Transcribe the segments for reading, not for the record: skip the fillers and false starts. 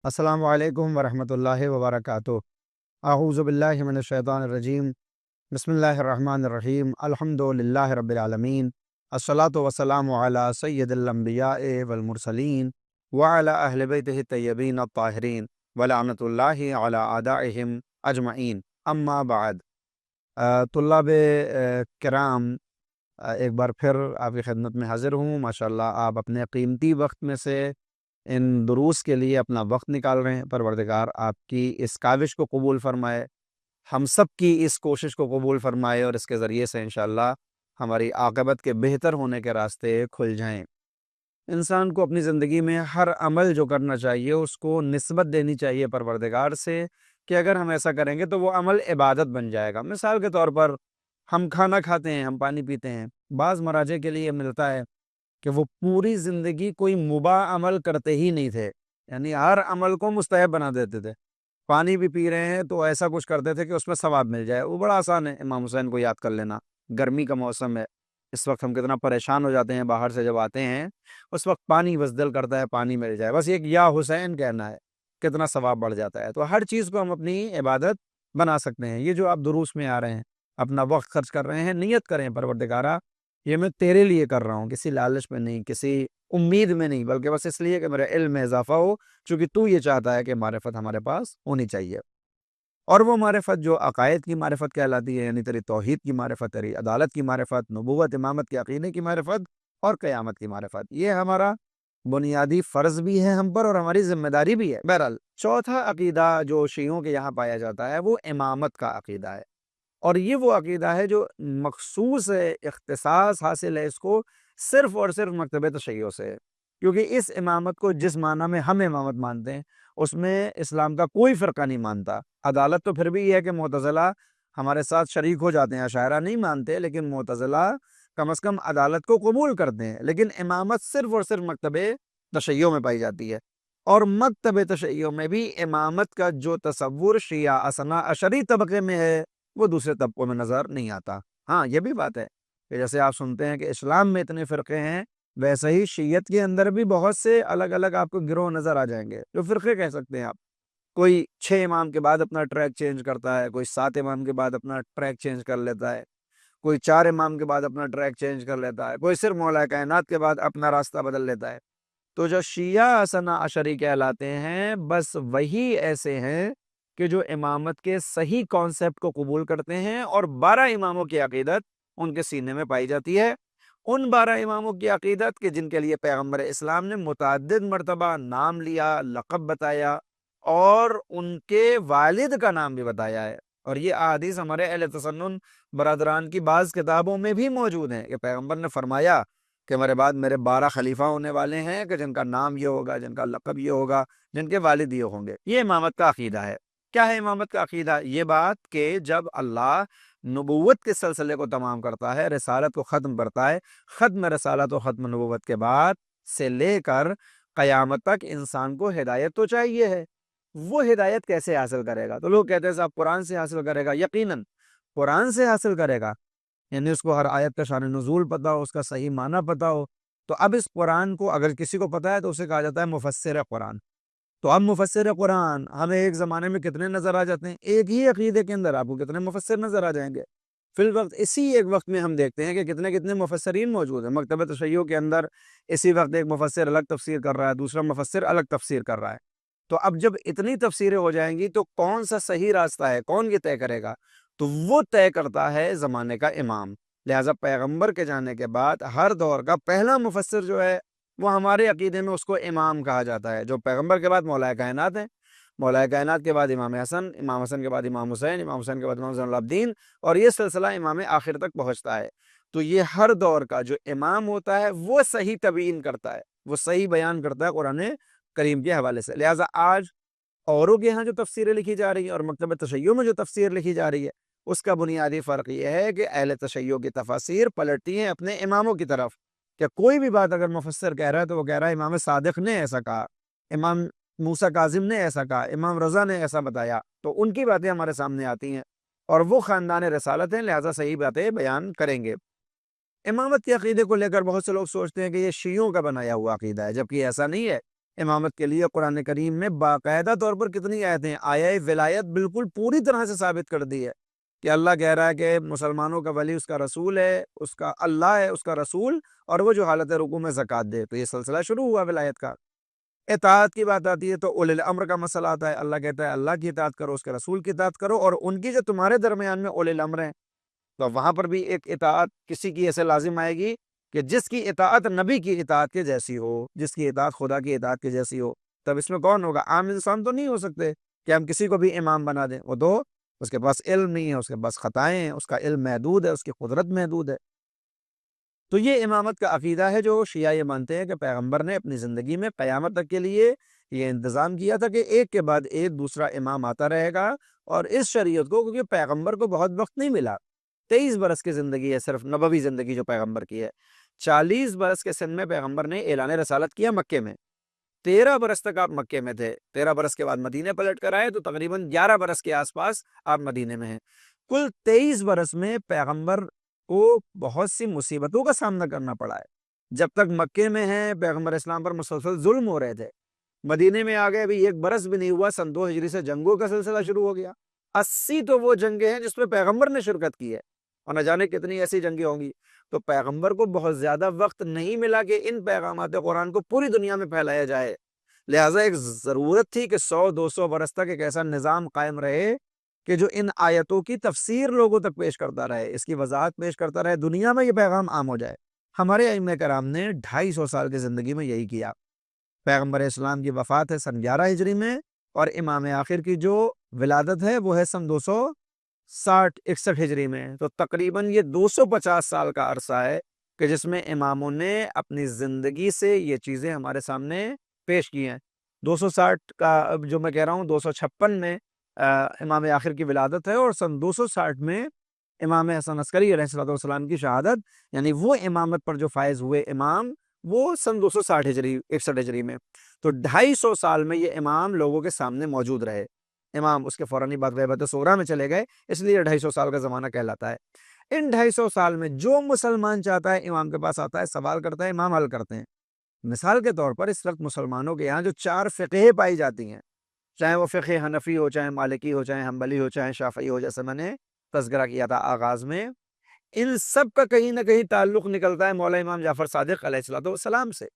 السلام علیکم ورحمۃ اللہ وبرکاتہ۔ اعوذ باللہ من الشیطان الرجیم، بسم اللہ الرحمن الرحیم، الحمد للہ رب العالمین، الصلاۃ والسلام علی سید الانبیاء والمرسلین وعلی اہل بیتہ الطیبین الطاہرین ولعنۃ اللہ علی اعدائہم اجمعین، اما بعد۔ طلاب کرام، ایک بار پھر آپ کی خدمت میں حاضر ہوں۔ ماشاءاللہ آپ اپنے قیمتی وقت میں سے ان دروس کے لیے اپنا وقت نکال رہے ہیں۔ پروردگار آپ کی اس کاوش کو قبول فرمائے، ہم سب کی اس کوشش کو قبول فرمائے، اور اس کے ذریعے سے انشاءاللہ ہماری عاقبت کے بہتر ہونے کے راستے کھل جائیں۔ انسان کو اپنی زندگی میں ہر عمل جو کرنا چاہیے اس کو نسبت دینی چاہیے پروردگار سے، کہ اگر ہم ایسا کریں گے تو وہ عمل عبادت بن جائے گا۔ مثال کے طور پر ہم کھانا کھاتے ہیں، ہم پانی پیتے ہیں، بعض مراجع کے لیے ملتا ہے کہ وہ پوری زندگی کوئی مباح عمل کرتے ہی نہیں تھے، یعنی ہر عمل کو مستحب بنا دیتے تھے۔ پانی بھی پی رہے ہیں تو ایسا کچھ کرتے تھے کہ اس میں ثواب مل جائے۔ وہ بڑا آسان ہے امام حسین کو یاد کر لینا۔ گرمی کا موسم ہے، اس وقت ہم کتنا پریشان ہو جاتے ہیں، باہر سے جب آتے ہیں اس وقت پانی بس دل کرتا ہے پانی مل جائے، بس ایک یا حسین کہنا ہے، کتنا ثواب بڑھ جاتا ہے۔ تو ہر چیز کو ہم اپنی عبادت بنا سکتے ہیں۔ یہ جو آپ دروس میں آ رہے ہیں، اپنا وقت خرچ کر رہے ہیں، نیت کریں پروردگارہ یہ میں تیرے لیے کر رہا ہوں، کسی لالچ میں نہیں، کسی امید میں نہیں، بلکہ بس اس لیے کہ میرے علم میں اضافہ ہو، چونکہ تو یہ چاہتا ہے کہ معرفت ہمارے پاس ہونی چاہیے۔ اور وہ معرفت جو عقائد کی معرفت کہلاتی ہے، یعنی تیری توحید کی معرفت، تیری عدالت کی معرفت، نبوت امامت کے عقیدے کی معرفت اور قیامت کی معرفت، یہ ہمارا بنیادی فرض بھی ہے ہم پر، اور ہماری ذمہ داری بھی ہے۔ بہرحال چوتھا عقیدہ جو شیعوں کے یہاں پایا جاتا ہے وہ امامت کا عقیدہ ہے، اور یہ وہ عقیدہ ہے جو مخصوص اختصاص حاصل ہے اس کو صرف اور صرف مکتبہ تشیع سے ہے، کیونکہ اس امامت کو جس معنی میں ہم امامت مانتے ہیں اس میں اسلام کا کوئی فرقہ نہیں مانتا۔ عدالت تو پھر بھی یہ ہے کہ معتزلہ ہمارے ساتھ شریک ہو جاتے ہیں، اشاعرہ نہیں مانتے، لیکن معتزلہ کم از کم عدالت کو قبول کرتے ہیں، لیکن امامت صرف اور صرف مکتبہ تشیع میں پائی جاتی ہے۔ اور مکتبہ تشیع میں بھی امامت کا جو تصور شیعہ اثنا عشری طبقے میں ہے وہ دوسرے طبقوں میں نظر نہیں آتا۔ ہاں یہ بھی بات ہے کہ جیسے آپ سنتے ہیں کہ اسلام میں اتنے فرقے ہیں، ویسے ہی شیعت کے اندر بھی بہت سے الگ الگ آپ کو گروہ نظر آ جائیں گے، جو فرقے کہہ سکتے ہیں آپ۔ کوئی 6 امام کے بعد اپنا ٹریک چینج کرتا ہے، کوئی 7 امام کے بعد اپنا ٹریک چینج کر لیتا ہے، کوئی 4 امام کے بعد اپنا ٹریک چینج کر لیتا ہے، کوئی صرف مولا کائنات کے بعد اپنا راستہ بدل لیتا ہے۔ تو جو شیعہ اثنا عشری کہلاتے ہیں بس وہی ایسے ہیں کہ جو امامت کے صحیح کانسیپٹ کو قبول کرتے ہیں، اور 12 اماموں کی عقیدت ان کے سینے میں پائی جاتی ہے۔ ان 12 اماموں کی عقیدت کہ جن کے لیے پیغمبر اسلام نے متعدد مرتبہ نام لیا، لقب بتایا، اور ان کے والد کا نام بھی بتایا ہے۔ اور یہ احادیث ہمارے اہل تسنن برادران کی بعض کتابوں میں بھی موجود ہیں کہ پیغمبر نے فرمایا کہ میرے بعد میرے 12 خلیفہ ہونے والے ہیں کہ جن کا نام یہ ہوگا، جن کا لقب یہ ہوگا، جن کے والد یہ ہوں گے۔ یہ امامت کا عقیدہ ہے۔ کیا ہے امامت کا عقیدہ؟ یہ بات کہ جب اللہ نبوت کے سلسلے کو تمام کرتا ہے، رسالت کو ختم کرتا ہے، ختم رسالت و ختم نبوت کے بعد سے لے کر قیامت تک انسان کو ہدایت تو چاہیے ہے۔ وہ ہدایت کیسے حاصل کرے گا؟ تو لوگ کہتے ہیں صاحب قرآن سے حاصل کرے گا۔ یقیناً قرآن سے حاصل کرے گا، یعنی اس کو ہر آیت کا شان نزول پتہ ہو، اس کا صحیح معنی پتہ ہو۔ تو اب اس قرآن کو اگر کسی کو پتہ ہے تو اسے کہا جاتا ہے مفسر قرآن۔ تو اب مفسر قرآن ہمیں ایک زمانے میں کتنے نظر آ جاتے ہیں؟ ایک ہی عقیدے کے اندر آپ کو کتنے مفسر نظر آ جائیں گے؟ فی الوقت اسی ایک وقت میں ہم دیکھتے ہیں کہ کتنے کتنے مفسرین موجود ہیں۔ مکتبہ تشیع کے اندر اسی وقت ایک مفسر الگ تفسیر کر رہا ہے، دوسرا مفسر الگ تفسیر کر رہا ہے۔ تو اب جب اتنی تفسیریں ہو جائیں گی تو کون سا صحیح راستہ ہے، کون یہ طے کرے گا؟ تو وہ طے کرتا ہے زمانے کا امام۔ لہٰذا پیغمبر کے جانے کے بعد ہر دور کا پہلا مفسر جو ہے وہ ہمارے عقیدے میں اس کو امام کہا جاتا ہے۔ جو پیغمبر کے بعد مولا کائنات ہیں، مولا کائنات کے بعد امام حسن، امام حسن کے بعد امام حسین، امام حسین کے بعد امام زین العابدین، اور یہ سلسلہ امام آخر تک پہنچتا ہے۔ تو یہ ہر دور کا جو امام ہوتا ہے وہ صحیح تبیین کرتا ہے، وہ صحیح بیان کرتا ہے قرآن کریم کے حوالے سے۔ لہٰذا آج اوروں کے ہاں جو تفسیریں لکھی جا رہی ہیں اور مکتبہ تشیع میں جو تفسیر لکھی جا رہی ہے، اس کا بنیادی فرق یہ ہے کہ اہل تشیع کی تفاسیر پلٹتی ہیں اپنے اماموں کی طرف، کہ کوئی بھی بات اگر مفسر کہہ رہا ہے تو وہ کہہ رہا ہے امام صادق نے ایسا کہا، امام موسیٰ کاظم نے ایسا کہا، امام رضا نے ایسا بتایا، تو ان کی باتیں ہمارے سامنے آتی ہیں، اور وہ خاندان رسالت ہیں، لہٰذا صحیح باتیں بیان کریں گے۔ امامت کے عقیدے کو لے کر بہت سے لوگ سوچتے ہیں کہ یہ شیعوں کا بنایا ہوا عقیدہ ہے، جبکہ ایسا نہیں ہے۔ امامت کے لیے قرآن کریم میں باقاعدہ طور پر کتنی آیتیں ہیں، آیہ ولایت بالکل پوری طرح سے ثابت کر دی ہے کہ اللہ کہہ رہا ہے کہ مسلمانوں کا ولی اس کا رسول ہے، اس کا اللہ ہے، اس کا رسول، اور وہ جو حالت رکوع میں زکوٰۃ دے۔ تو یہ سلسلہ شروع ہوا ولایت کا۔ اطاعت کی بات آتی ہے تو اولی الامر کا مسئلہ آتا ہے، اللہ کہتا ہے اللہ کی اطاعت کرو، اس کے رسول کی اطاعت کرو، اور ان کی جو تمہارے درمیان میں اولی الامر ہیں، تو وہاں پر بھی ایک اطاعت کسی کی ایسے لازم آئے گی کہ جس کی اطاعت نبی کی اطاعت کے جیسی ہو، جس کی اطاعت خدا کی اطاعت کے جیسی ہو۔ تب اس میں کون ہوگا؟ عام انسان تو نہیں ہو سکتے کہ ہم کسی کو بھی امام بنا دیں، وہ تو اس کے پاس علم نہیں ہے، اس کے پاس خطائیں ہیں، اس کا علم محدود ہے، اس کی قدرت محدود ہے۔ تو یہ امامت کا عقیدہ ہے جو شیعہ یہ مانتے ہیں کہ پیغمبر نے اپنی زندگی میں قیامت تک کے لیے یہ انتظام کیا تھا کہ ایک کے بعد ایک دوسرا امام آتا رہے گا، اور اس شریعت کو کیونکہ پیغمبر کو بہت وقت نہیں ملا، 23 برس کی زندگی ہے صرف نبوی زندگی جو پیغمبر کی ہے۔ 40 برس کے سن میں پیغمبر نے اعلان رسالت کیا مکے میں، 13 برس تک آپ مکے میں تھے، 13 برس کے بعد مدینے پلٹ کر آئے، تو تقریباً 11 برس کے آس پاس آپ مدینے میں ہیں۔ کل 23 برس میں پیغمبر کو بہت سی مصیبتوں کا سامنا کرنا پڑا ہے۔ جب تک مکے میں ہیں پیغمبر اسلام پر مسلسل ظلم ہو رہے تھے، مدینے میں آ گئے، ابھی 1 برس بھی نہیں ہوا، سن 2 ہجری سے جنگوں کا سلسلہ شروع ہو گیا۔ 80 تو وہ جنگیں ہیں جس میں پیغمبر نے شرکت کی ہے، اور نہ جانے کتنی ایسی جنگیں ہوں گی۔ تو پیغمبر کو بہت زیادہ وقت نہیں ملا کہ ان پیغامات قرآن کو پوری دنیا میں پھیلایا جائے، لہٰذا ایک ضرورت تھی کہ 100-200 برس تک ایک ایسا نظام قائم رہے کہ جو ان آیتوں کی تفسیر لوگوں تک پیش کرتا رہے، اس کی وضاحت پیش کرتا رہے، دنیا میں یہ پیغام عام ہو جائے۔ ہمارے ائمہ کرام نے 250 سال کی زندگی میں یہی کیا۔ پیغمبر اسلام کی وفات ہے سن 11 ہجری میں، اور امام آخر کی جو ولادت ہے وہ ہے سن 260-61 ہجری میں۔ تو تقریباً یہ 250 سال کا عرصہ ہے کہ جس میں اماموں نے اپنی زندگی سے یہ چیزیں ہمارے سامنے پیش کی ہیں۔ 260 کا جو میں کہہ رہا ہوں 256 میں امام آخر کی ولادت ہے، اور سن 260 میں امام حسن عسکری علیہ السلام کی شہادت، یعنی وہ امامت پر جو فائز ہوئے امام، وہ سن 260 ہجری 61 ہجری میں۔ تو 250 سال میں یہ امام لوگوں کے سامنے موجود رہے۔ امام اس کے فوراً بعد غیبت صغریٰ میں چلے گئے، اس لیے 250 سال کا زمانہ کہلاتا ہے۔ ان 250 سال میں جو مسلمان چاہتا ہے امام کے پاس آتا ہے، سوال کرتا ہے، امام حل کرتے ہیں۔ مثال کے طور پر اس وقت مسلمانوں کے یہاں جو 4 فقہ پائی جاتی ہیں، چاہے وہ فقہ حنفی ہو، چاہے مالکی ہو، چاہے حنبلی ہو، چاہے شافعی ہو، جیسے میں نے تذکرہ کیا تھا آغاز میں، ان سب کا کہیں نہ کہیں تعلق نکلتا ہے مولا امام جعفر صادق علیہ السلام سے۔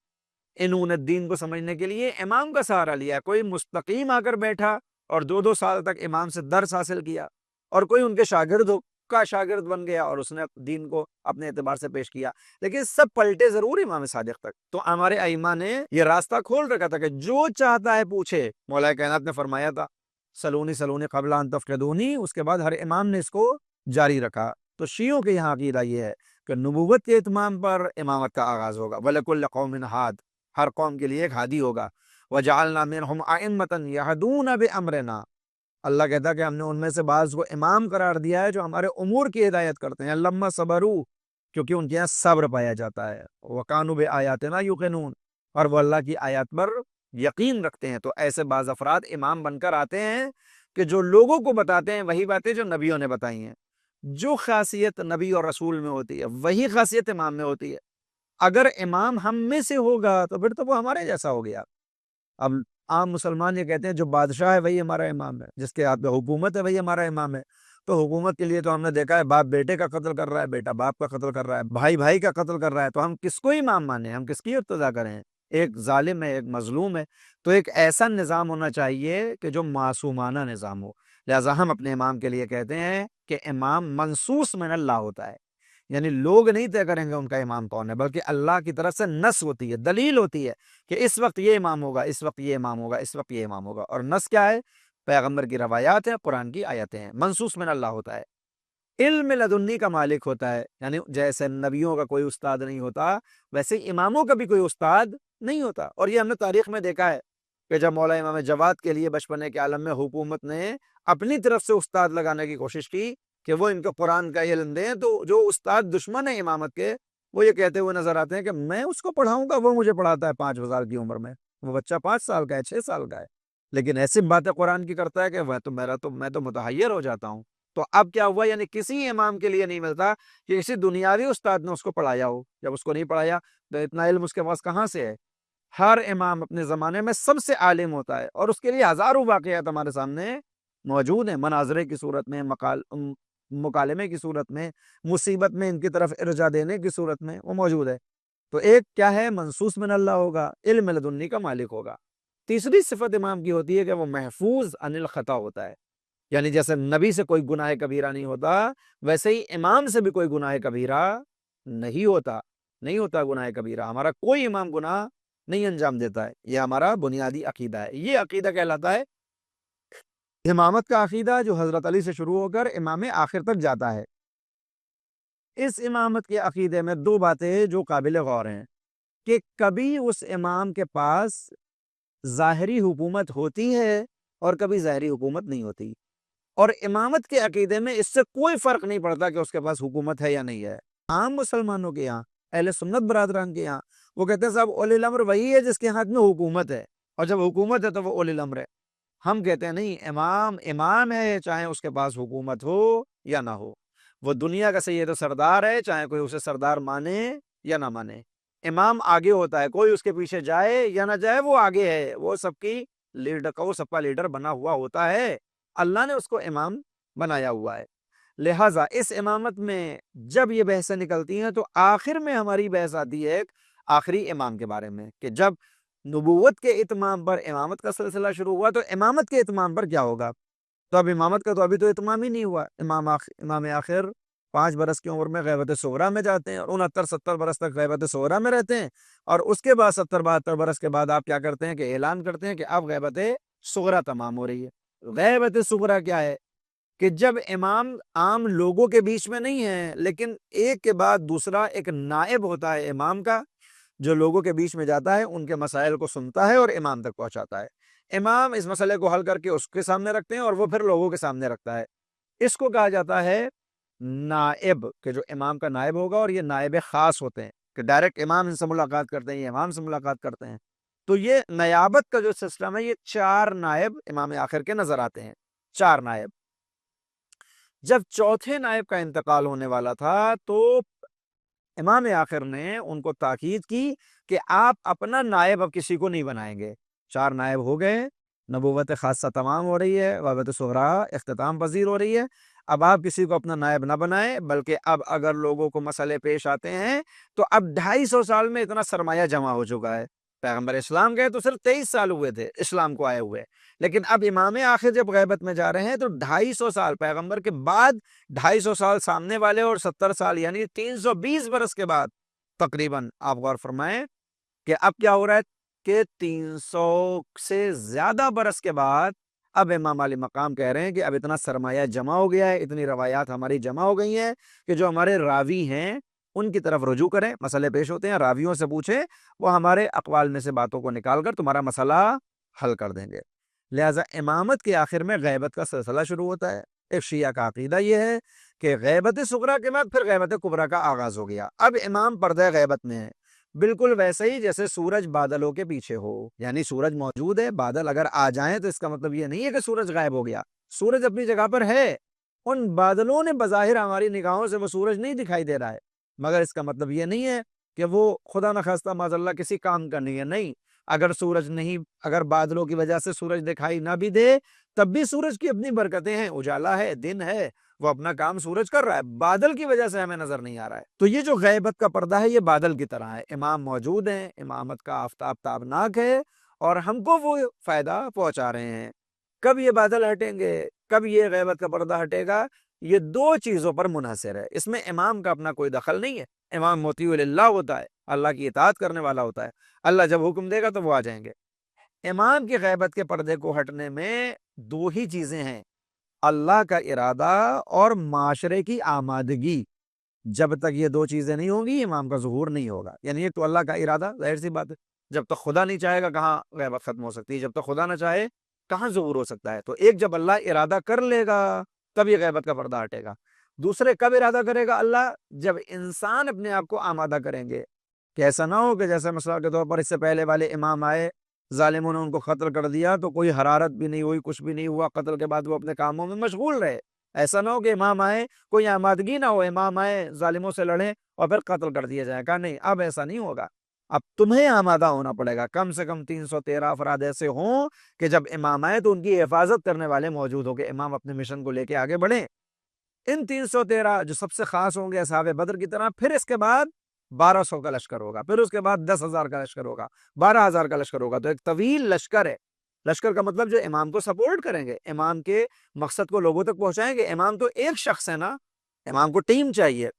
انہوں نے دین کو سمجھنے کے لیے امام کا سہارا لیا، کوئی مستقیم آ کر بیٹھا اور 2-2 سال تک امام سے درس حاصل کیا، اور کوئی ان کے شاگرد بن گیا اور اس نے دین کو اپنے اعتبار سے پیش کیا، لیکن سب پلٹے ضرور امام صادق تک۔ تو ہمارے ائمہ نے یہ راستہ کھول رکھا تھا کہ جو چاہتا ہے پوچھے۔ مولا کائنات نے فرمایا تھا سلونی قبل ان تفقدونی، اس کے بعد ہر امام نے اس کو جاری رکھا۔ تو شیعوں کے یہاں عقیدہ یہ ہے کہ نبوت کے اتمام پر امامت کا آغاز ہوگا، وَلَكُلِّ قَوْمٍ ہاد، ہر قوم کے لیے ایک ہادی ہوگا، وَجَعَلْنَا مِنْهُمْ أَئِمَّةً يَهْدُونَ بِأَمْرِنَا، اللہ کہتا ہے کہ ہم نے ان میں سے بعض کو امام قرار دیا ہے جو ہمارے امور کی ہدایت کرتے ہیں، لَمَّا صَبَرُوا، کیونکہ ان کے یہاں صبر پایا جاتا ہے، وَكَانُوا بِآيَاتِنَا يُوقِنُونَ، اور وہ اللہ کی آیات پر یقین رکھتے ہیں۔ تو ایسے بعض افراد امام بن کر آتے ہیں کہ جو لوگوں کو بتاتے ہیں وہی باتیں جو نبیوں نے بتائی ہیں۔ جو خاصیت نبی اور رسول میں ہوتی ہے وہی خاصیت امام میں ہوتی ہے۔ اگر امام ہم میں سے ہوگا تو پھر تو وہ ہمارے جیسا ہو گیا۔ اب عام مسلمان یہ کہتے ہیں جو بادشاہ ہے وہی ہمارا امام ہے، جس کے ہاتھ میں حکومت ہے وہی ہمارا امام ہے۔ تو حکومت کے لیے تو ہم نے دیکھا ہے باپ بیٹے کا قتل کر رہا ہے، بیٹا باپ کا قتل کر رہا ہے، بھائی بھائی کا قتل کر رہا ہے، تو ہم کس کو امام مانیں؟ ہم کس کی اقتدا کریں؟ ایک ظالم ہے، ایک مظلوم ہے۔ تو ایک ایسا نظام ہونا چاہیے کہ جو معصومانہ نظام ہو، لہٰذا ہم اپنے امام کے لیے کہتے ہیں کہ امام منصوص من اللہ ہوتا ہے، یعنی لوگ نہیں طے کریں گے ان کا امام کون ہے، بلکہ اللہ کی طرف سے نص ہوتی ہے، دلیل ہوتی ہے کہ اس وقت یہ امام ہوگا، اس وقت یہ امام ہوگا، اس وقت یہ امام ہوگا۔ اور نص کیا ہے؟ پیغمبر کی روایات ہیں، قرآن کی آیتیں ہیں، منصوص من اللہ ہوتا ہے۔ علم لدنی کا مالک ہوتا ہے، یعنی جیسے نبیوں کا کوئی استاد نہیں ہوتا ویسے اماموں کا بھی کوئی استاد نہیں ہوتا۔ اور یہ ہم نے تاریخ میں دیکھا ہے کہ جب مولا امام جواد کے لیے بچپنے کے عالم میں حکومت نے اپنی طرف سے استاد لگانے کی کوشش کی کہ وہ ان کو قرآن کا علم دیں، تو جو استاد دشمن ہے امامت کے، وہ یہ کہتے ہوئے نظر آتے ہیں کہ میں اس کو پڑھاؤں گا، وہ مجھے پڑھاتا ہے 5 سال کی عمر میں، وہ بچہ 5 سال کا ہے، 6 سال کا ہے، لیکن ایسی باتیں قرآن کی کرتا ہے کہ میں تو متحیر ہو جاتا ہوں۔ تو اب کیا ہوا؟ یعنی کسی امام کے لیے نہیں ملتا کہ کسی دنیاوی استاد نے اس کو پڑھایا ہو۔ جب اس کو نہیں پڑھایا تو اتنا علم اس کے پاس کہاں سے ہے؟ ہر امام اپنے زمانے میں سب سے عالم ہوتا ہے، اور اس کے لیے ہزاروں واقعات ہمارے سامنے موجود ہیں، مناظرے کی صورت میں، مکالمے کی صورت میں، مصیبت میں ان کی طرف ارجا دینے کی صورت میں وہ موجود ہے۔ تو ایک کیا ہے، منصوص من اللہ ہوگا، علم لدنی کا مالک ہوگا۔ تیسری صفت امام کی ہوتی ہے کہ وہ محفوظ عن الخطا ہوتا ہے، یعنی جیسے نبی سے کوئی گناہ کبیرہ نہیں ہوتا، ویسے ہی امام سے بھی کوئی گناہ کبیرہ نہیں ہوتا گناہ کبیرہ۔ ہمارا کوئی امام گناہ نہیں انجام دیتا ہے، یہ ہمارا بنیادی عقیدہ ہے۔ یہ عقیدہ کہلاتا ہے امامت کا عقیدہ، جو حضرت علی سے شروع ہو کر امام آخر تک جاتا ہے۔ اس امامت کے عقیدے میں دو باتیں جو قابل غور ہیں، کہ کبھی اس امام کے پاس ظاہری حکومت ہوتی ہے اور کبھی ظاہری حکومت نہیں ہوتی، اور امامت کے عقیدے میں اس سے کوئی فرق نہیں پڑتا کہ اس کے پاس حکومت ہے یا نہیں ہے۔ عام مسلمانوں کے یہاں، اہل سنت برادران کے یہاں، وہ کہتے ہیں صاحب اولی الامر وہی ہے جس کے ہاتھ میں حکومت ہے، اور جب حکومت ہے تو وہ اولی الامر ہے۔ ہم کہتے ہیں نہیں، امام ہے، چاہے اس کے پاس حکومت ہو یا نہ ہو۔ وہ دنیا کا سید و سردار ہے، چاہے کوئی اسے سردار مانے یا نہ مانے۔ امام آگے ہوتا ہے، کوئی اس کے پیچھے جائے یا نہ جائے، وہ آگے ہے، وہ سب کا لیڈر بنا ہوا ہوتا ہے۔ اللہ نے اس کو امام بنایا ہوا ہے۔ لہٰذا اس امامت میں جب یہ بحثیں نکلتی ہیں تو آخر میں ہماری بحث آتی ہے ایک آخری امام کے بارے میں، کہ جب نبوت کے اتمام پر امامت کا سلسلہ شروع ہوا تو امامت کے اتمام پر کیا ہوگا؟ تو اب امامت کا تو ابھی تو اتمام ہی نہیں ہوا۔ امام آخر 5 برس کی عمر میں غیبت صغریٰ میں جاتے ہیں، اور 69-70 برس تک غیبت صغریٰ میں رہتے ہیں، اور اس کے بعد 70-72 برس کے بعد آپ کیا کرتے ہیں کہ اعلان کرتے ہیں کہ اب غیبت صغریٰ تمام ہو رہی ہے۔ غیبت صغریٰ کیا ہے؟ کہ جب امام عام لوگوں کے بیچ میں نہیں ہے، لیکن ایک کے بعد دوسرا ایک نائب ہوتا ہے امام کا، جو لوگوں کے بیچ میں جاتا ہے، ان کے مسائل کو سنتا ہے اور امام تک پہنچاتا ہے۔ امام اس مسئلے کو حل کر کے اس کے سامنے رکھتے ہیں، اور وہ پھر لوگوں کے سامنے رکھتا ہے۔ اس کو کہا جاتا ہے نائب، کہ جو امام کا نائب ہوگا، اور یہ نائب خاص ہوتے ہیں کہ ڈائریکٹ امام ان سے ملاقات کرتے ہیں، یہ امام سے ملاقات کرتے ہیں۔ تو یہ نیابت کا جو سسٹم ہے، یہ 4 نائب امام آخر کے نظر آتے ہیں، 4 نائب۔ جب چوتھے نائب کا انتقال ہونے والا تھا تو امام آخر نے ان کو تاکید کی کہ آپ اپنا نائب اب کسی کو نہیں بنائیں گے۔ 4 نائب ہو گئے، نبوت خاصہ تمام ہو رہی ہے، غیبت صغریٰ اختتام پذیر ہو رہی ہے۔ اب آپ کسی کو اپنا نائب نہ بنائیں، بلکہ اب اگر لوگوں کو مسئلے پیش آتے ہیں تو اب 250 سال میں اتنا سرمایہ جمع ہو چکا ہے۔ پیغمبر اسلام گئے تو صرف 23 سال ہوئے تھے اسلام کو آئے ہوئے، لیکن اب امام آخر جب غیبت میں جا رہے ہیں تو 250 سال پیغمبر کے بعد، 250 سال سامنے والے، اور 70 سال یعنی 320 برس کے بعد تقریباً، آپ غور فرمائیں کہ اب کیا ہو رہا ہے کہ 300 سے زیادہ برس کے بعد اب امام علی مقام کہہ رہے ہیں کہ اب اتنا سرمایہ جمع ہو گیا ہے، اتنی روایات ہماری جمع ہو گئی ہیں کہ جو ہمارے راوی ہیں ان کی طرف رجوع کریں، مسئلے پیش ہوتے ہیں، راویوں سے پوچھیں، وہ ہمارے اقوال میں سے باتوں کو نکال کر تمہارا مسئلہ حل کر دیں گے۔ لہٰذا امامت کے آخر میں غیبت کا سلسلہ شروع ہوتا ہے۔ ایک شیعہ کا عقیدہ یہ ہے کہ غیبت صغریٰ کے بعد پھر غیبت کبریٰ کا آغاز ہو گیا، اب امام پردہ غیبت میں ہے، بالکل ویسے ہی جیسے سورج بادلوں کے پیچھے ہو، یعنی سورج موجود ہے، بادل اگر آ جائیں تو اس کا مطلب یہ نہیں ہے کہ سورج غائب ہو گیا، سورج اپنی جگہ پر ہے، ان بادلوں نے بظاہر ہماری نگاہوں سے وہ سورج نہیں دکھائی دے رہا ہے، مگر اس کا مطلب یہ نہیں ہے کہ وہ خدا نخواستہ معاذ اللہ کسی کام کا نہیں ہے۔ نہیں، اگر بادلوں کی وجہ سے سورج دکھائی نہ بھی دے تب بھی سورج کی اپنی برکتیں ہیں، اجالا ہے، دن ہے، وہ اپنا کام سورج کر رہا ہے، بادل کی وجہ سے ہمیں نظر نہیں آ رہا ہے۔ تو یہ جو غیبت کا پردہ ہے یہ بادل کی طرح ہے، امام موجود ہیں، امامت کا آفتاب تابناک ہے، اور ہم کو وہ فائدہ پہنچا رہے ہیں۔ کب یہ بادل ہٹیں گے، کب یہ غیبت کا پردہ ہٹے گا، یہ 2 چیزوں پر منحصر ہے، اس میں امام کا اپنا کوئی دخل نہیں ہے۔ امام مطیع للہ ہوتا ہے، اللہ کی اطاعت کرنے والا ہوتا ہے، اللہ جب حکم دے گا تو وہ آ جائیں گے۔ امام کی غیبت کے پردے کو ہٹنے میں 2 ہی چیزیں ہیں، اللہ کا ارادہ اور معاشرے کی آمادگی۔ جب تک یہ 2 چیزیں نہیں ہوں گی امام کا ظہور نہیں ہوگا۔ یعنی ایک تو اللہ کا ارادہ، ظاہر سی بات ہے، جب تک خدا نہیں چاہے گا کہاں غیبت ختم ہو سکتی ہے، جب تک خدا نہ چاہے کہاں ظہور ہو سکتا ہے۔ تو ایک جب اللہ ارادہ کر لے گا تب یہ غیبت کا پردہ ہٹے گا۔ دوسرے کب ارادہ کرے گا اللہ؟ جب انسان اپنے آپ کو آمادہ کریں گے، کہ ایسا نہ ہو کہ جیسے مثال کے طور پر اس سے پہلے والے امام آئے، ظالموں نے ان کو قتل کر دیا تو کوئی حرارت بھی نہیں ہوئی، کچھ بھی نہیں ہوا، قتل کے بعد وہ اپنے کاموں میں مشغول رہے۔ ایسا نہ ہو کہ امام آئے کوئی آمادگی نہ ہو، امام آئے ظالموں سے لڑیں اور پھر قتل کر دیا جائے، کہا نہیں اب ایسا نہیں ہوگا، اب تمہیں آمادہ ہونا پڑے گا، کم سے کم 313 افراد ایسے ہوں کہ جب امام آئے تو ان کی حفاظت کرنے والے موجود ہوں، کہ امام اپنے مشن کو لے کے آگے بڑھیں۔ ان 313 جو سب سے خاص ہوں گے اصحاب بدر کی طرح، پھر اس کے بعد 1200 کا لشکر ہوگا، پھر اس کے بعد 10,000 کا لشکر ہوگا، 12,000 کا لشکر ہوگا، تو ایک طویل لشکر ہے۔ لشکر کا مطلب جو امام کو سپورٹ کریں گے، امام کے مقصد کو لوگوں تک پہنچائیں گے۔ امام تو ایک شخص ہے نا، امام کو ٹیم چاہیے۔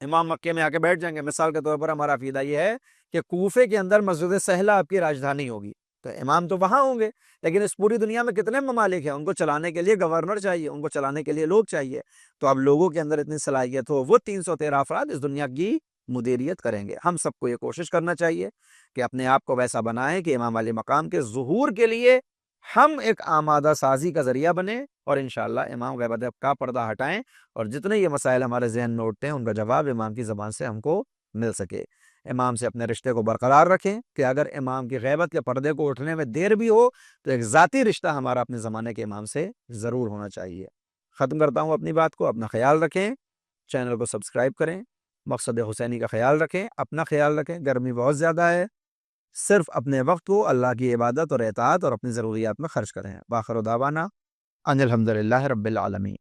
امام مکے میں آ کے بیٹھ جائیں گے، مثال کے طور پر ہمارا عقیدہ یہ ہے کہ کوفے کے اندر مسجد سہلہ آپ کی راجدھانی ہوگی، تو امام تو وہاں ہوں گے، لیکن اس پوری دنیا میں کتنے ممالک ہیں، ان کو چلانے کے لیے گورنر چاہیے، ان کو چلانے کے لیے لوگ چاہیے۔ تو اب لوگوں کے اندر اتنی صلاحیت ہو، وہ 313 افراد اس دنیا کی مدیریت کریں گے۔ ہم سب کو یہ کوشش کرنا چاہیے کہ اپنے آپ کو ویسا بنائیں کہ امام علی مقام کے ظہور کے لیے ہم ایک آمادہ سازی کا ذریعہ بنیں، اور انشاءاللہ امام غیب ادب کا پردہ ہٹائیں، اور جتنے یہ مسائل ہمارے ذہن میں اٹھتے ہیں ان کا جواب امام کی زبان سے ہم کو مل سکے۔ امام سے اپنے رشتے کو برقرار رکھیں کہ اگر امام کی غیبت کے پردے کو اٹھنے میں دیر بھی ہو تو ایک ذاتی رشتہ ہمارا اپنے زمانے کے امام سے ضرور ہونا چاہیے۔ ختم کرتا ہوں اپنی بات کو، اپنا خیال رکھیں، چینل کو سبسکرائب کریں، مقصد حسینی کا خیال رکھیں، اپنا خیال رکھیں، گرمی بہت زیادہ ہے، صرف اپنے وقت کو اللہ کی عبادت اور اطاعت اور اپنی ضروریات میں خرچ کریں۔ بآخر دعوانا ان الحمدللہ رب العالمین۔